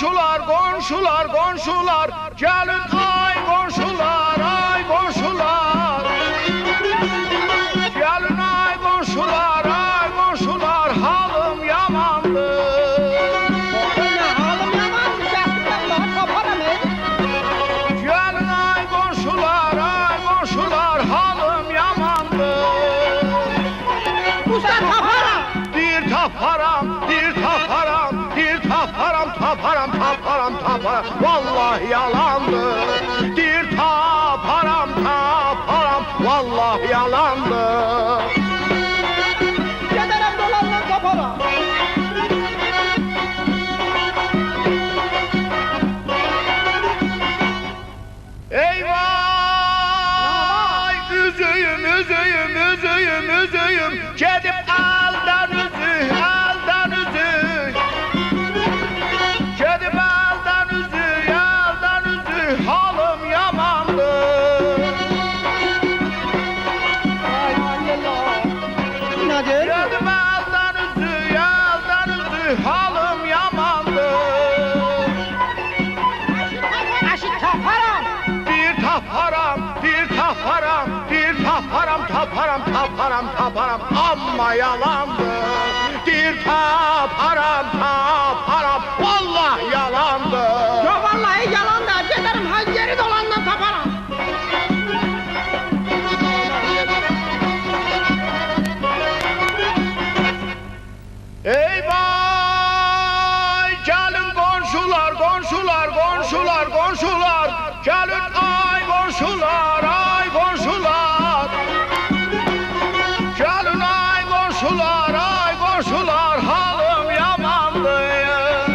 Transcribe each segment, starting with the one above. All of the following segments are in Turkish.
komşular, komşular, komşular, gelin ay komşular, ay komşular. Gelin ay komşular, ay komşular, halım yamandır. Halım yamandır, gerçekten bana kaparam Gelin ay komşular, ay komşular, halım yamandır. Usta kaparam. Bir taparam, bir taparam, bir taparam, taparam, taparam, taparam. Vallahi yalandır. Bir taparam, taparam, vallahi yalandır. Giderim dolanla kaparam. Eyvay! Üzüyüm, üzüyüm, üzüyüm, üzüyüm. Gidip elden üzü, elden üzü. Gidip elden üzü, elden üzü. Halım yamandır. Ay Allah. Nedir? Gidip elden üzü, elden üzü. Halım yamandır. Aşık kaparam. Bir taparam, bir taparam, bir taparam, taparam, taparam, taparam, amma yalandır. Bir taparam, taparam, vallahi yalandır. Yo vallahi yalan da giderim ha geri dolanla kaparam. Eyvay! Gelin komşular, komşular, komşular, komşular. Gelin ay komşular, ay komşular. Gelin ay komşular, ay komşular. Halım yamandır.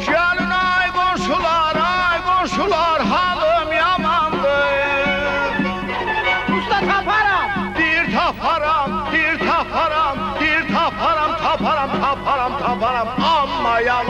Gelin ay komşular, ay komşular. Halım yamandır. Usta kaparam. Bir taparam, bir taparam, bir taparam, taparam, taparam, taparam, amma yalan.